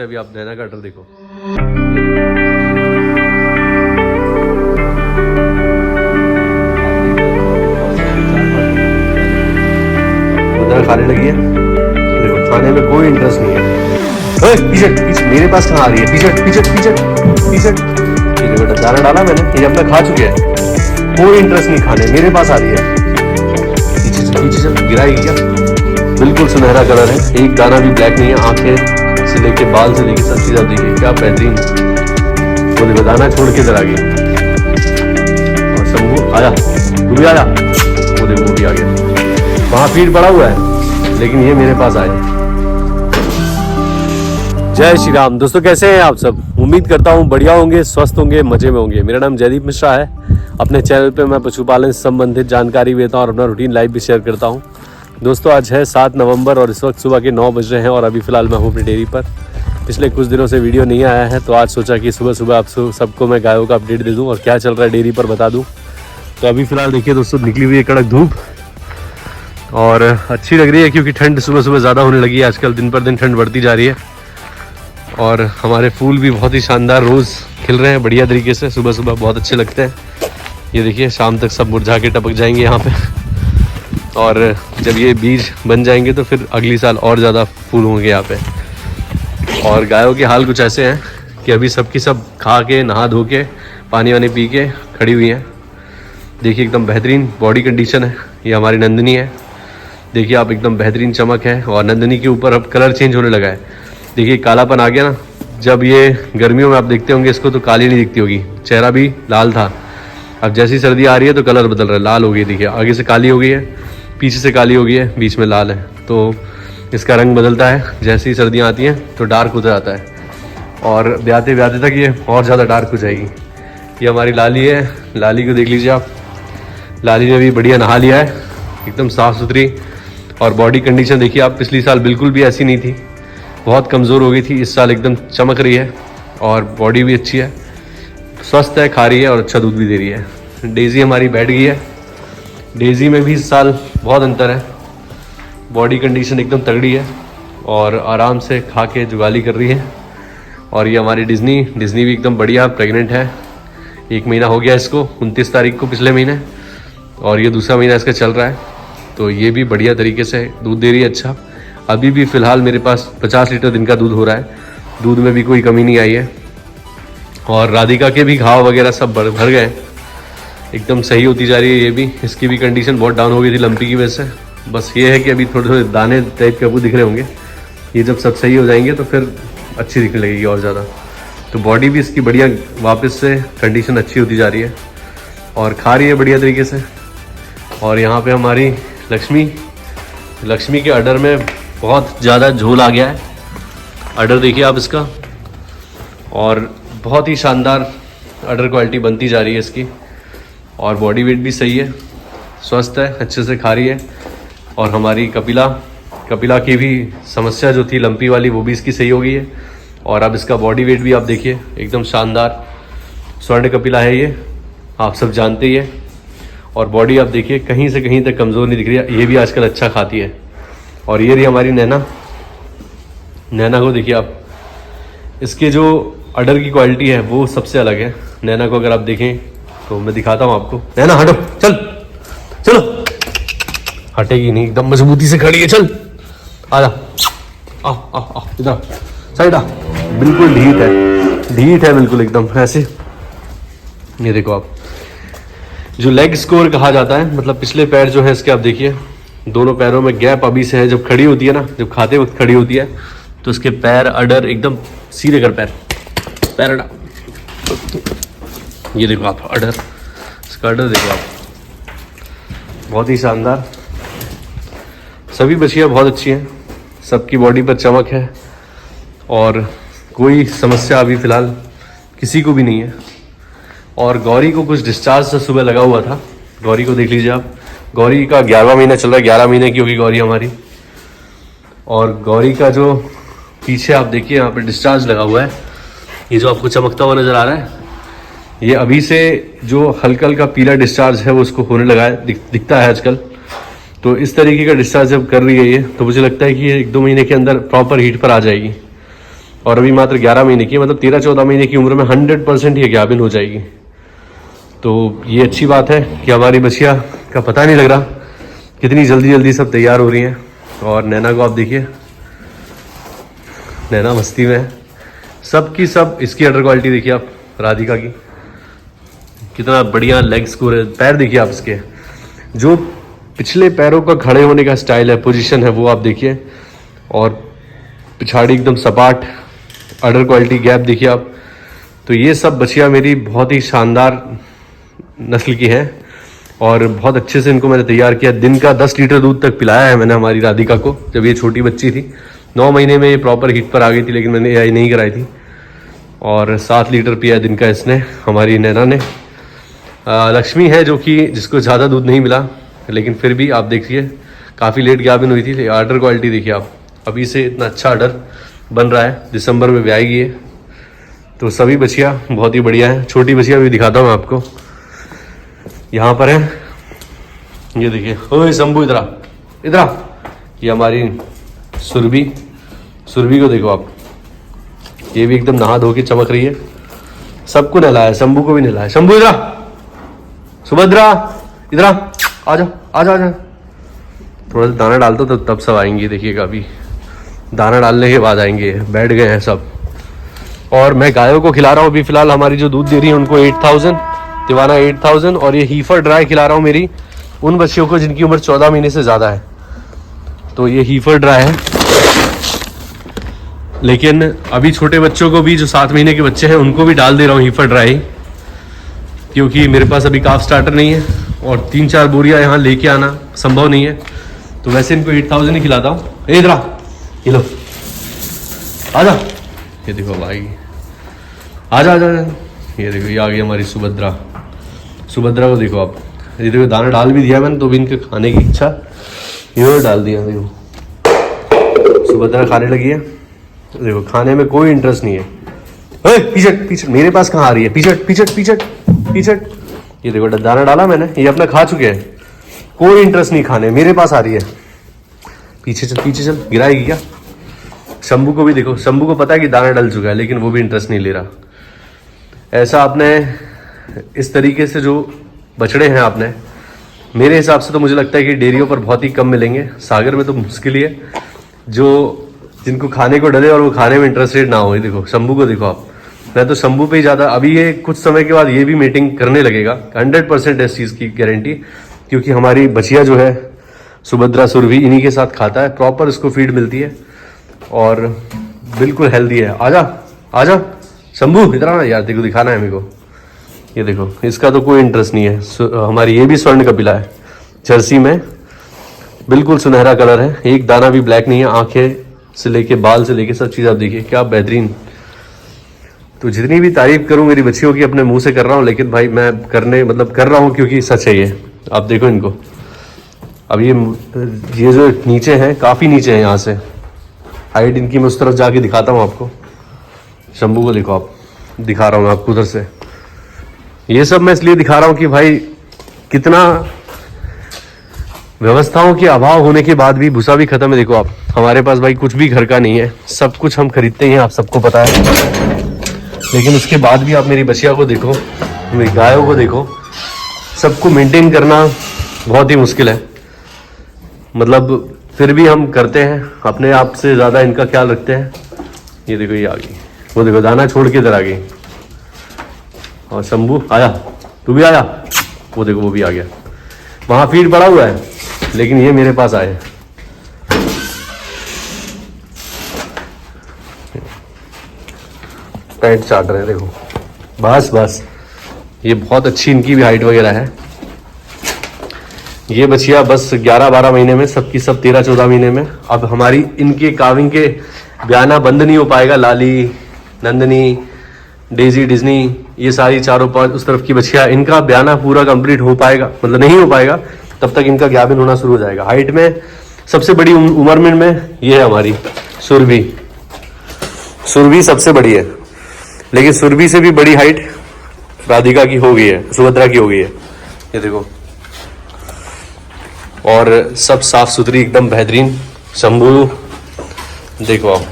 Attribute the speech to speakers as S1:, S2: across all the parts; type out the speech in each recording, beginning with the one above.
S1: अभी आप नैना का अडर देखो, उधर खाने लगी है। देखो खाने में कोई इंटरेस्ट नहीं है। पीछे मेरे पास कहाँ आ रही है? पीछे ये बेटा दाना डाला मैंने, ये अपना खा चुके हैं। कोई इंटरेस्ट नहीं खाने, मेरे पास आ रही है। पीछे चल गिराएगी क्या? बिल्कुल सुनहरा कलर है, एक दाना भी ब्लैक नहीं है। आंखें से लेके बाल से लेके सब चीज आप देखिए क्या बेहतरीन। वो देखो दाना छोड़ के इधर आ गई। और शंभू आया, तू भी आया। वो देखो वो भी आ गया। वहां फीड पड़ा हुआ है लेकिन ये मेरे पास आया। जय श्री राम दोस्तों, कैसे हैं आप सब? उम्मीद करता हूँ बढ़िया होंगे, स्वस्थ होंगे, मजे में होंगे। मेरा नाम जयदीप मिश्रा है। अपने चैनल पे मैं पशुपालन से संबंधित जानकारी देता हूँ और अपना रूटीन लाइफ भी शेयर करता हूँ। दोस्तों आज है 7 नवंबर और इस वक्त सुबह के 9 बज रहे हैं और अभी फ़िलहाल मैं हूँ अपनी डेयरी पर। पिछले कुछ दिनों से वीडियो नहीं आया है तो आज सोचा कि सुबह सुबह आप सबको मैं गायों का अपडेट दे दूँ और क्या चल रहा है डेयरी पर बता दूँ। तो अभी फ़िलहाल देखिए दोस्तों, निकली हुई है कड़क धूप और अच्छी लग रही है क्योंकि ठंड सुबह सुबह ज़्यादा होने लगी है। आजकल दिन पर दिन ठंड बढ़ती जा रही है और हमारे फूल भी बहुत ही शानदार रोज़ खिल रहे हैं बढ़िया तरीके से। सुबह सुबह बहुत अच्छे लगते हैं। ये देखिए शाम तक सब मुरझा के टपक जाएंगे यहाँ पे और जब ये बीज बन जाएंगे तो फिर अगली साल और ज़्यादा फूल होंगे यहाँ पे। और गायों के हाल कुछ ऐसे हैं कि अभी सबकी सब खा के नहा धो के पानी वानी पी के खड़ी हुई हैं। देखिए एकदम बेहतरीन बॉडी कंडीशन है। ये हमारी नंदिनी है, देखिए आप, एकदम बेहतरीन चमक है। और नंदिनी के ऊपर अब कलर चेंज होने लगा है। देखिए कालापन आ गया ना। जब ये गर्मियों में आप देखते होंगे इसको तो काली नहीं दिखती होगी, चेहरा भी लाल था। अब जैसी सर्दी आ रही है तो कलर बदल रहा है, लाल हो गई। देखिए आगे से काली हो गई है, पीछे से काली हो गई है, बीच में लाल है। तो इसका रंग बदलता है जैसे ही सर्दियाँ आती हैं तो डार्क हो जाता है और ब्याते ब्याते तक ये और ज़्यादा डार्क हो जाएगी। ये हमारी लाली है, लाली को देख लीजिए आप। लाली ने भी बढ़िया नहा लिया है, एकदम साफ़ सुथरी। और बॉडी कंडीशन देखिए आप, पिछली साल बिल्कुल भी ऐसी नहीं थी, बहुत कमज़ोर हो गई थी। इस साल एकदम चमक रही है और बॉडी भी अच्छी है, स्वस्थ है, खा रही है और अच्छा दूध भी दे रही है। डेज़ी हमारी बैठ गई है। डेज़ी में भी इस साल बहुत अंतर है, बॉडी कंडीशन एकदम तगड़ी है और आराम से खा के जुगाली कर रही है। और ये हमारी डिज़नी भी एकदम बढ़िया प्रेग्नेंट है। 1 महीना हो गया इसको, 29 तारीख को पिछले महीने, और ये दूसरा महीना इसका चल रहा है। तो ये भी बढ़िया तरीके से दूध दे रही है अच्छा। अभी भी फ़िलहाल मेरे पास 50 लीटर दिन का दूध हो रहा है, दूध में भी कोई कमी नहीं आई है। और राधिका के भी घाव वगैरह सब भर गए, एकदम सही होती जा रही है। ये भी, इसकी भी कंडीशन बहुत डाउन हो गई थी लंपी की वजह से। बस ये है कि अभी थोड़े थोड़े दाने टाइप के आपको दिख रहे होंगे। ये जब सब सही हो जाएंगे तो फिर अच्छी दिखने लगेगी और ज़्यादा। तो बॉडी भी इसकी बढ़िया, वापस से कंडीशन अच्छी होती जा रही है और खा रही है बढ़िया तरीके से। और यहाँ पे हमारी लक्ष्मी के अडर में बहुत ज़्यादा झोल आ गया है। अडर देखिए आप इसका, और बहुत ही शानदार अडर क्वालिटी बनती जा रही है इसकी। और बॉडी वेट भी सही है, स्वस्थ है, अच्छे से खा रही है। और हमारी कपिला की भी समस्या जो थी लंपी वाली, वो भी इसकी सही हो गई है। और अब इसका बॉडी वेट भी आप देखिए, एकदम शानदार स्वर्ण कपिला है ये, आप सब जानते ही है। और बॉडी आप देखिए कहीं से कहीं तक कमज़ोर नहीं दिख रही है। ये भी आजकल अच्छा खाती है। और ये रही हमारी नैना को देखिए आप, इसके जो अडर की क्वालिटी है वो सबसे अलग है। नैना को अगर आप देखें तो मैं दिखाता हूँ आपको। नैना हटो, चलो। हटेगी नहीं, एकदम मजबूती से खड़ी है। चल आजा, आ इधर साइड आ। बिल्कुल ढीठ है बिल्कुल एकदम ऐसे। ये देखो आप, जो लेग स्कोर कहा जाता है, मतलब पिछले पैर जो है इसके, आप देखिए दोनों पैरों में गैप अभी से है। जब खड़ी होती है ना, जब खाते वक्त खड़ी होती है तो उसके पैर अडर एकदम सीधे कर, पैर अडा। ये देखो आप अडर, इसका अडर देखो आप, बहुत ही शानदार। सभी बछियाँ बहुत अच्छी हैं, सबकी बॉडी पर चमक है और कोई समस्या अभी फ़िलहाल किसी को भी नहीं है। और गौरी को कुछ डिस्चार्ज से सुबह लगा हुआ था। गौरी को देख लीजिए आप, गौरी का 11वां महीना चल रहा है, 11 महीने की होगी गौरी हमारी। और गौरी का जो पीछे आप देखिए यहाँ पे डिस्चार्ज लगा हुआ है, ये जो आपको चमकता हुआ नज़र आ रहा है, ये अभी से जो हल्का हल्का पीला डिस्चार्ज है वो उसको होने लगा है, दिखता है आजकल। तो इस तरीके का डिस्चार्ज जब कर रही है ये, तो मुझे लगता है कि ये 1-2 महीने के अंदर प्रॉपर हीट पर आ जाएगी। और अभी मात्र 11 महीने की, मतलब 13-14 महीने की उम्र में 100% ये गाभिन हो जाएगी। तो ये अच्छी बात है कि हमारी बछिया का पता नहीं लग रहा कितनी जल्दी जल्दी सब तैयार हो रही हैं। और नैना को आप देखिए, नैना मस्ती में है। सब की सब इसकी अडर क्वालिटी देखिए आप, राधिका की कितना बढ़िया लेग स्कोर है। पैर देखिए आप इसके, जो पिछले पैरों का खड़े होने का स्टाइल है, पोजीशन है, वो आप देखिए। और पिछाड़ी एकदम सपाट, अडर क्वालिटी गैप देखिए आप। तो ये सब बछिया मेरी बहुत ही शानदार नस्ल की है और बहुत अच्छे से इनको मैंने तैयार किया। दिन का 10 लीटर दूध तक पिलाया है मैंने हमारी राधिका को, जब ये छोटी बच्ची थी। 9 महीने में ये प्रॉपर हीट पर आ गई थी, लेकिन मैंने एआई नहीं कराई थी। और 7 लीटर पिया दिन का इसने, हमारी नैना ने। लक्ष्मी है जो कि जिसको ज़्यादा दूध नहीं मिला, लेकिन फिर भी आप देखिए काफ़ी लेट गाभिन हुई थी। आर्डर क्वालिटी देखिए आप, अभी से इतना अच्छा आर्डर बन रहा है। दिसंबर में ब्याएगी है। तो सभी बछिया बहुत ही बढ़िया है। छोटी बछिया भी दिखाता हूँ आपको, यहाँ पर है, ये देखिए। ओए शंभू इधर आ, इधर आ। ये हमारी सुरभि को देखो आप, ये भी एकदम नहा धो के चमक रही है। सबको नहलाया, शंभू को भी नहलाया। शंभू इधर आ, सुभद्रा इधर आ, आजा आजा आजा। थोड़ा सा दाना डालता तो तब सब आएंगे, देखिएगा अभी दाना डालने के बाद आएंगे। बैठ गए हैं सब। और मैं गायों को खिला रहा हूँ अभी फिलहाल, हमारी जो दूध दे रही है उनको 8000, तिवाना 8000। और ये हीफर ड्राई खिला रहा हूँ मेरी उन बच्चियों को जिनकी उम्र 14 महीने से ज़्यादा है। तो ये हीफर ड्राई है। लेकिन अभी छोटे बच्चों को भी, जो 7 महीने के बच्चे हैं, उनको भी डाल दे रहा हूँ हीफर ड्राई, क्योंकि मेरे पास अभी काफ स्टार्टर नहीं है और 3-4 बोरियाँ यहाँ लेके आना संभव नहीं है। तो वैसे इनको 8000 ही खिलाता हूँ। इधर आ, ये लो, आजा। ये देखो भाई, आजा आजा। ये देखो, ये आ गई हमारी सुभद्रा। सुभद्रा को देखो आप, ये देखो दाना डाल भी दिया मैंने, तो भी इनके खाने की इच्छा इन्होंने डाल दिया। देखो सुभद्रा खाने लगी है। देखो खाने में कोई इंटरेस्ट नहीं है। पीछट पीछट, मेरे पास कहाँ आ रही है? पीछट पीछट पीछट पीछट। ये देखो दाना डाला मैंने, ये अपना खा चुके हैं। कोई इंटरेस्ट नहीं खाने, मेरे पास आ रही है। पीछे चल, पीछे चल, गिराएगी क्या? शंभू को भी देखो, शंभू को पता है कि दाना डल चुका है, लेकिन वो भी इंटरेस्ट नहीं ले रहा। ऐसा आपने इस तरीके से जो बछड़े हैं आपने, मेरे हिसाब से तो मुझे लगता है कि डेयरियों पर बहुत ही कम मिलेंगे। सागर में तो मुश्किल ही है, जो जिनको खाने को डले और वो खाने में इंटरेस्टेड ना हो। देखो शंभू को देखो आप, मैं तो शंभू पे ही ज़्यादा, अभी ये कुछ समय के बाद ये भी मीटिंग करने लगेगा, 100% इस चीज़ की गारंटी। क्योंकि हमारी बछिया जो है सुभद्रा, सुरभि, इन्हीं के साथ खाता है, प्रॉपर इसको फीड मिलती है और बिल्कुल हेल्दी है। आजा आजा शंभू, इधर आना यार, देखो दिखाना है मेरे को। ये देखो, इसका तो कोई इंटरेस्ट नहीं है। हमारी ये भी स्वर्ण कपिला है, जर्सी में, बिल्कुल सुनहरा कलर है, एक दाना भी ब्लैक नहीं है। आंखें से लेके बाल से लेके सब चीज़ आप देखिए, क्या बेहतरीन। तो जितनी भी तारीफ करूं मेरी बच्चियों की, अपने मुंह से कर रहा हूं, लेकिन भाई मैं कर रहा हूं क्योंकि सच है ये। आप देखो इनको, अब ये जो नीचे हैं, काफ़ी नीचे हैं यहाँ से, हाइट इनकी मैं उस तरफ जाके दिखाता हूँ आपको। शंभू को देखो आप, दिखा रहा हूँ मैं आपको उधर से। ये सब मैं इसलिए दिखा रहा हूँ कि भाई कितना व्यवस्थाओं के अभाव होने के बाद भी भूसा भी खत्म है। देखो आप, हमारे पास भाई कुछ भी घर का नहीं है, सब कुछ हम खरीदते ही हैं, आप सबको पता है। लेकिन उसके बाद भी आप मेरी बछिया को देखो, मेरी गायों को देखो, सबको मेंटेन करना बहुत ही मुश्किल है। मतलब फिर भी हम करते हैं, अपने आप से ज़्यादा इनका ख्याल रखते हैं। ये देखो, ये आ गई, वो देखो दाना छोड़ के इधर आ गई। और शंभू आया, तू भी आया, वो देखो वो भी आ गया। वहाँ फीड पड़ा हुआ है, लेकिन ये मेरे पास आए। पैंट चाट रहे हैं, देखो बस बस। ये बहुत अच्छी इनकी भी हाइट वगैरह है। ये बछिया बस 11-12 महीने में, सबकी सब 13-14 महीने में। अब हमारी इनके काविंग के ब्याना बंद नहीं हो पाएगा। लाली, नंदनी, डेजी, डिज्नी, ये सारी चारों पांच उस तरफ की बछिया, इनका ब्याना पूरा कंप्लीट हो पाएगा, मतलब नहीं हो पाएगा तब तक इनका गाभिन होना शुरू हो जाएगा। हाइट में सबसे बड़ी उम्र में ये है हमारी सुरभि। सुरभि सबसे बड़ी है, लेकिन सुरभि से भी बड़ी हाइट राधिका की हो गई है, सुभद्रा की हो गई है। ये देखो, और सब साफ सुथरी, एकदम बेहतरीन। शंभू देखो आप,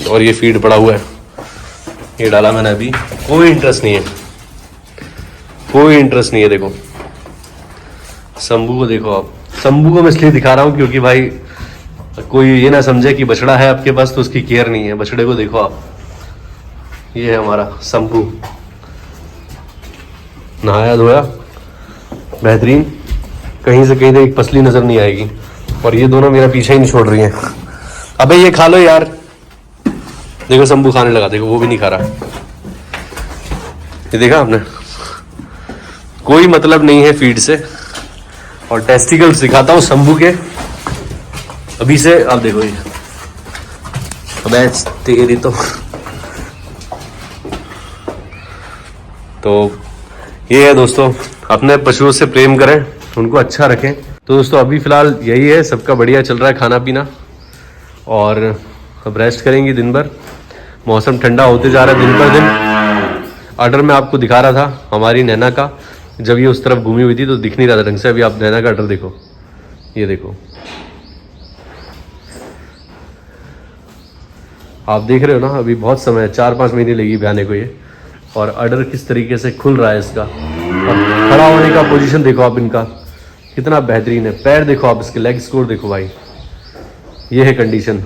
S1: और ये फीड पड़ा हुआ है, ये डाला मैंने अभी। कोई इंटरेस्ट नहीं है, कोई इंटरेस्ट नहीं है। देखो शंभू को देखो आप, शंभू को मैं इसलिए दिखा रहा हूँ क्योंकि भाई कोई ये ना समझे कि बछड़ा है आपके पास तो उसकी केयर नहीं है। बछड़े को देखो आप, ये है हमारा शंभू, नहाया धोया बेहतरीन, कहीं से कहीं एक पसली नजर नहीं आएगी। और ये दोनों मेरा पीछे ही नहीं छोड़ रही हैं। अबे ये खा लो यार, देखो शंभू खाने लगा, देखो वो भी नहीं खा रहा। ये देखा आपने, कोई मतलब नहीं है फीड से। और टेस्टिकल्स दिखाता हूँ शंभू के अभी से, अब देखो ये, अबे तेरी तो ये है दोस्तों, अपने पशुओं से प्रेम करें, उनको अच्छा रखें। तो दोस्तों अभी फिलहाल यही है, सबका बढ़िया चल रहा है खाना पीना, और अब रेस्ट करेंगे दिन भर। मौसम ठंडा होते जा रहा है दिन पर दिन। ऑर्डर में आपको दिखा रहा था हमारी नैना का, जब ये उस तरफ घूमी हुई थी तो दिख नहीं रहा था ढंग से। अभी आप नैना का ऑर्डर देखो, ये देखो, आप देख रहे हो ना, अभी बहुत समय है, 4-5 महीने लगी ब्याने को ये। और ऑर्डर किस तरीके से खुल रहा है इसका, और खड़ा होने का पोजीशन देखो आप इनका कितना बेहतरीन है। पैर देखो आप, इसके लेग स्कोर देखो भाई, ये है कंडीशन।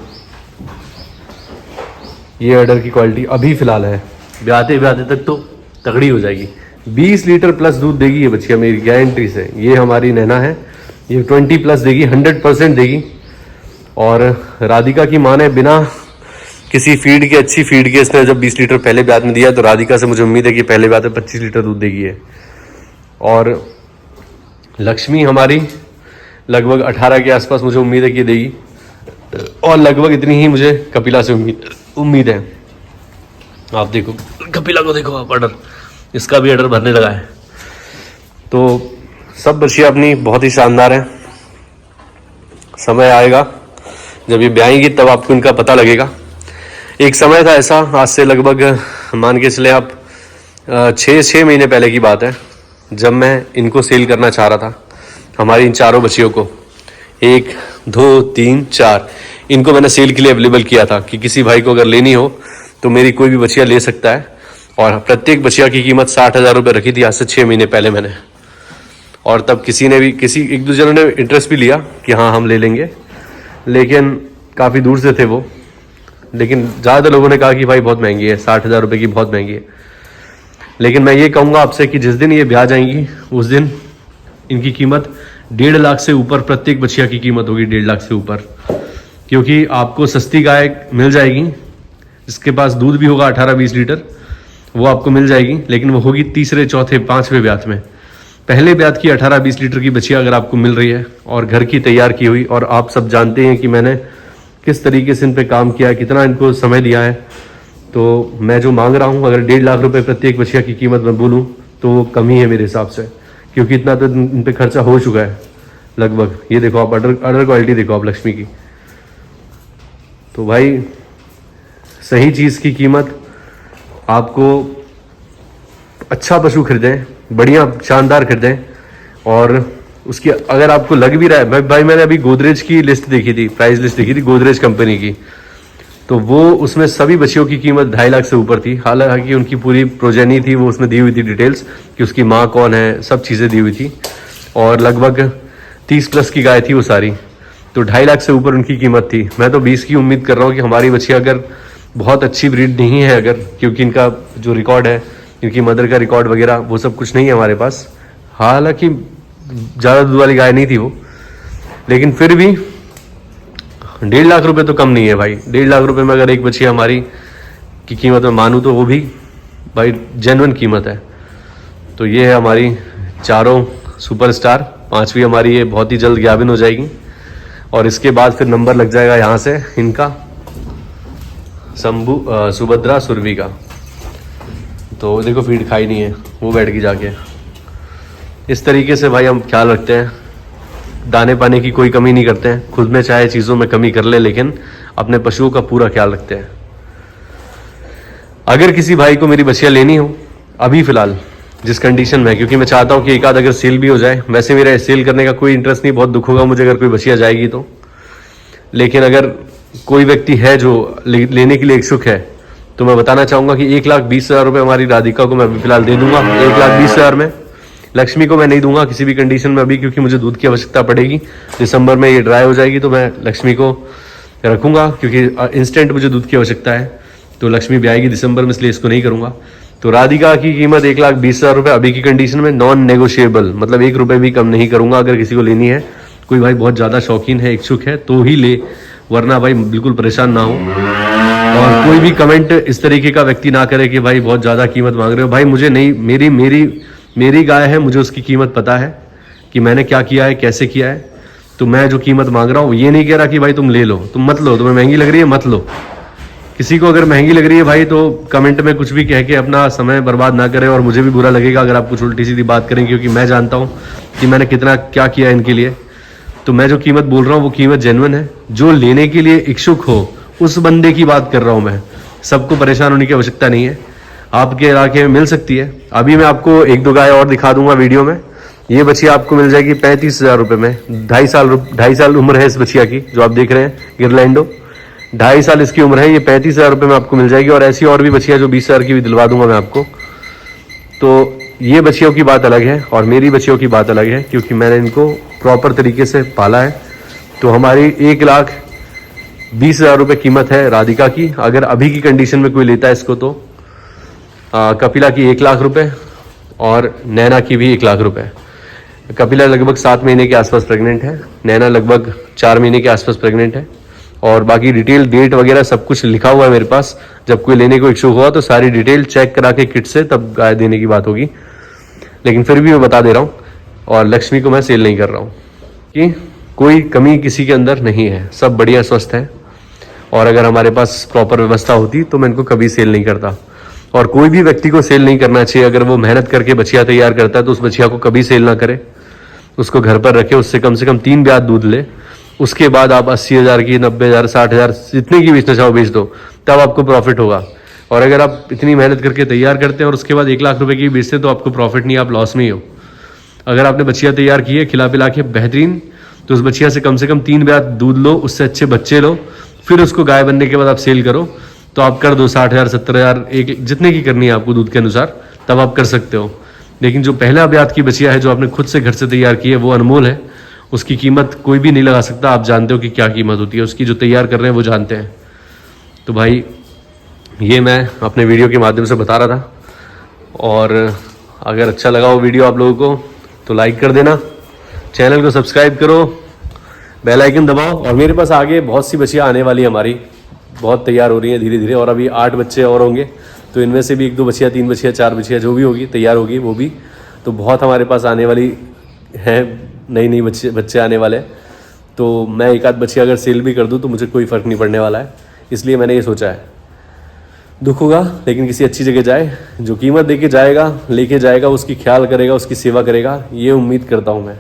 S1: ये ऑर्डर की क्वालिटी अभी फिलहाल है, ब्याते ब्याते तक तो तगड़ी हो जाएगी। 20 लीटर प्लस दूध देगी ये बच्चियाँ मेरी गारंटी से। ये हमारी नैना है, ये 20 प्लस देगी, 100% देगी। और राधिका की माँ ने बिना किसी फीड के, अच्छी फीड के, इसने जब 20 लीटर पहले ब्यात में दिया, तो राधिका से मुझे उम्मीद है कि पहले ब्यात में 25 लीटर दूध देगी है। और लक्ष्मी हमारी लगभग 18 के आसपास मुझे उम्मीद है कि देगी, और लगभग इतनी ही मुझे कपिला से उम्मीद है। आप देखो कपिला को देखो आप, ऑर्डर, इसका भी ऑर्डर भरने लगा है। तो सब बच्चियाँ अपनी बहुत ही शानदार हैं। समय आएगा जब ये ब्याएंगी तब आपको इनका पता लगेगा। एक समय था ऐसा, आज से लगभग मान के चले आप 6 महीने पहले की बात है, जब मैं इनको सेल करना चाह रहा था, हमारी इन चारों बच्चियों को, 1 2 3 4, इनको मैंने सेल के लिए अवेलेबल किया था कि किसी भाई को अगर लेनी हो तो मेरी कोई भी बच्चिया ले सकता है। और प्रत्येक बच्चिया की कीमत 60,000 रुपये रखी थी, आज से 6 महीने पहले मैंने। और तब किसी ने भी, एक दो जनों ने इंटरेस्ट भी लिया कि हाँ हम ले लेंगे, लेकिन काफ़ी दूर से थे वो। लेकिन ज़्यादा लोगों ने कहा कि भाई बहुत महंगी है, 60,000 रुपये की बहुत महंगी है। लेकिन मैं ये कहूँगा आपसे कि जिस दिन ये ब्याह जाएंगी उस दिन इनकी कीमत 1.5 लाख से ऊपर, प्रत्येक बच्चिया की कीमत होगी 1.5 लाख से ऊपर। क्योंकि आपको सस्ती गाय मिल जाएगी, जिसके पास दूध भी होगा 18-20 लीटर, वो आपको मिल जाएगी, लेकिन वो होगी तीसरे, चौथे, 5वें ब्यात में। पहले ब्यात की 18-20 लीटर की बच्चिया अगर आपको मिल रही है और घर की तैयार की हुई, और आप सब जानते हैं कि मैंने किस तरीके से इन पे काम किया है, कितना इनको समय दिया है, तो मैं जो मांग रहा हूँ, अगर 1.5 लाख रुपए प्रत्येक बच्चिया की कीमत मैं बोलूँ तो वो कम ही है मेरे हिसाब से, क्योंकि इतना तो इन पे खर्चा हो चुका है लगभग। ये देखो आप, ऑर्डर क्वालिटी देखो आप लक्ष्मी की। तो भाई सही चीज़ की कीमत, आपको अच्छा पशु खरीदें, बढ़िया शानदार खरीदें। और उसकी अगर आपको लग भी रहा है, भाई मैंने अभी गोदरेज की लिस्ट देखी थी, प्राइस लिस्ट देखी थी गोदरेज कंपनी की, तो वो उसमें सभी बच्चियों की कीमत 2.5 लाख से ऊपर थी। हालांकि उनकी पूरी प्रोजेनी थी, वो उसमें दी हुई थी डिटेल्स कि उसकी माँ कौन है, सब चीज़ें दी हुई थी, और लगभग 30 प्लस की गाय थी वो सारी, तो 2.5 लाख से ऊपर उनकी कीमत थी। मैं तो 20 की उम्मीद कर रहा हूँ कि हमारी बच्चियाँ अगर बहुत अच्छी ब्रीड नहीं है अगर, क्योंकि इनका जो रिकॉर्ड है, इनकी मदर का रिकॉर्ड वगैरह वो सब कुछ नहीं है हमारे पास। हालांकि ज़्यादा दूध वाली गाय नहीं थी वो, लेकिन फिर भी 1.5 लाख रुपए तो कम नहीं है भाई। 1.5 लाख रुपए में अगर एक बच्ची हमारी की कीमत में मानूँ तो वो भी भाई जेन्युइन कीमत है। तो ये है हमारी चारों सुपरस्टार। 5वीं हमारी ये बहुत ही जल्द ज्ञापन हो जाएगी, और इसके बाद फिर नंबर लग जाएगा यहाँ से इनका, शंभू, सुभद्रा, सुरभि का। तो देखो फीड खाई नहीं है, वो बैठ गई जाके। इस तरीके से भाई हम ख्याल रखते हैं, दाने पाने की कोई कमी नहीं करते हैं। खुद में चाहे चीज़ों में कमी कर ले, लेकिन अपने पशुओं का पूरा ख्याल रखते हैं। अगर किसी भाई को मेरी बच्चियाँ लेनी हो अभी फ़िलहाल जिस कंडीशन में, क्योंकि मैं चाहता हूँ कि एक आध अगर सेल भी हो जाए, वैसे मेरा सेल करने का कोई इंटरेस्ट नहीं, बहुत दुख होगा मुझे अगर कोई बच्चियाँ जाएगी तो, लेकिन अगर कोई व्यक्ति है जो लेने के लिए इच्छुक है तो मैं बताना चाहूँगा कि 1,20,000 रुपये हमारी राधिका को मैं अभी फिलहाल दे दूंगा। 1,20,000 में लक्ष्मी को मैं नहीं दूंगा किसी भी कंडीशन में अभी, क्योंकि मुझे दूध की आवश्यकता पड़ेगी। दिसंबर में ये ड्राई हो जाएगी तो मैं लक्ष्मी को रखूंगा, क्योंकि इंस्टेंट मुझे दूध की आवश्यकता है। तो लक्ष्मी भी आएगी दिसंबर में, इसलिए इसको नहीं करूंगा। तो राधिका की कीमत 1,20,000 रुपये अभी की कंडीशन में, नॉन नेगोशिएबल, मतलब 1 रुपये भी कम नहीं करूंगा। अगर किसी को लेनी है, कोई भाई बहुत ज़्यादा शौकीन है, इच्छुक है तो ही ले, वरना भाई बिल्कुल परेशान ना हो। और कोई भी कमेंट इस तरीके का व्यक्ति ना करे कि भाई बहुत ज़्यादा कीमत मांग रहे हो। भाई मुझे नहीं, मेरी गाय है, मुझे उसकी कीमत पता है कि मैंने क्या किया है, कैसे किया है। तो मैं जो कीमत मांग रहा हूँ ये नहीं कह रहा कि भाई तुम ले लो, तुम मत लो, तुम्हें महंगी लग रही है मत लो। किसी को अगर महंगी लग रही है भाई तो कमेंट में कुछ भी कह के अपना समय बर्बाद ना करें, और मुझे भी बुरा लगेगा अगर आप कुछ उल्टी सीधी बात करें, क्योंकि मैं जानता हूँ कि मैंने कितना क्या किया इनके लिए। तो मैं जो कीमत बोल रहा हूँ वो कीमत जेन्युइन है। जो लेने के लिए इच्छुक हो उस बंदे की बात कर रहा हूँ मैं, सबको परेशान होने की आवश्यकता नहीं है। आपके इलाके में मिल सकती है। अभी मैं आपको 1-2 गाय और दिखा दूंगा वीडियो में। ये बछिया आपको मिल जाएगी 35,000 रुपये में। 2.5 साल उम्र है इस बछिया की, जो आप देख रहे हैं गिरलैंडो, 2.5 साल इसकी उम्र है। ये 35,000 रुपये में आपको मिल जाएगी। और ऐसी और भी बछिया जो 20,000 की भी दिलवा दूंगा मैं आपको। तो ये बच्चियों की बात अलग है और मेरी बच्चियों की बात अलग है, क्योंकि मैंने इनको प्रॉपर तरीके से पाला है। तो हमारी 1,20,000 रुपये कीमत है राधिका की। अगर अभी की कंडीशन में कोई लेता है इसको तो कपिला की 1,00,000 रुपये और नैना की भी 1,00,000 रुपये। कपिला लगभग 7 महीने के आसपास प्रेग्नेंट है, नैना लगभग 4 महीने के आसपास प्रेग्नेंट है। और बाकी डिटेल डेट वगैरह सब कुछ लिखा हुआ है मेरे पास। जब कोई लेने को इच्छुक हुआ तो सारी डिटेल चेक करा के किट से तब गाय देने की बात होगी, लेकिन फिर भी मैं बता दे रहा हूँ। और लक्ष्मी को मैं सेल नहीं कर रहा हूँ कि कोई कमी किसी के अंदर नहीं है, सब बढ़िया स्वस्थ है। और अगर हमारे पास प्रॉपर व्यवस्था होती तो मैं इनको कभी सेल नहीं करता। और कोई भी व्यक्ति को सेल नहीं करना चाहिए। अगर वो मेहनत करके बछिया तैयार करता है तो उस बछिया को कभी सेल ना करे, उसको घर पर रखे, उससे कम 3 ब्याज दूध ले। उसके बाद आप 80,000 की, 90,000, 60,000 जितने की बेचना चाहो बेच दो, तब आपको प्रॉफिट होगा। और अगर आप इतनी मेहनत करके तैयार करते हैं और उसके बाद 1,00,000 रुपये की बेचते तो आपको प्रॉफिट नहीं, आप लॉस में ही हो। अगर आपने बछिया तैयार की है खिला पिला के बेहतरीन, तो उस बछिया से कम 3 ब्याज दूध लो, उससे अच्छे बच्चे लो, फिर उसको गाय बनने के बाद आप सेल करो। तो आप कर दो 60,000, 70,000, एक जितने की करनी है आपको दूध के अनुसार, तब आप कर सकते हो। लेकिन जो पहला ब्याज की बछिया है जो आपने खुद से घर से तैयार की है वो अनमोल है। उसकी कीमत कोई भी नहीं लगा सकता। आप जानते हो कि क्या कीमत होती है उसकी, जो तैयार कर रहे हैं वो जानते हैं। तो भाई ये मैं अपने वीडियो के माध्यम से बता रहा था। और अगर अच्छा लगा वो वीडियो आप लोगों को तो लाइक कर देना, चैनल को सब्सक्राइब करो, बेल आइकन दबाओ। और मेरे पास आगे बहुत सी बच्चियाँ आने वाली है हमारी, बहुत तैयार हो रही हैं धीरे धीरे। और अभी 8 बच्चे और होंगे, तो इनमें से भी 1-2 बच्चियाँ, 3 बच्चियाँ, 4 बच्चियाँ जो भी होगी तैयार होगी वो भी। तो बहुत हमारे पास आने वाली हैं, नई बच्चे आने वाले। तो मैं 1-8 बच्चे अगर सेल भी कर दूं तो मुझे कोई फ़र्क नहीं पड़ने वाला है। इसलिए मैंने ये सोचा है, दुख होगा लेकिन किसी अच्छी जगह जाए, जो कीमत देके जाएगा लेके जाएगा, उसकी ख्याल करेगा, उसकी सेवा करेगा, ये उम्मीद करता हूँ मैं।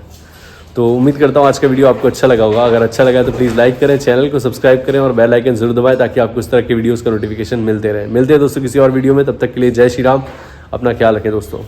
S1: तो उम्मीद करता हूँ आज का वीडियो आपको अच्छा लगा होगा। अगर अच्छा लगा तो प्लीज़ लाइक करें, चैनल को सब्सक्राइब करें और बेल आइकन जरूर दबाएं, ताकि आपको इस तरह के वीडियोज़ का नोटिफिकेशन मिलते रहे। मिलते हैं दोस्तों किसी और वीडियो में, तब तक के लिए जय श्री राम। अपना ख्याल रखें दोस्तों।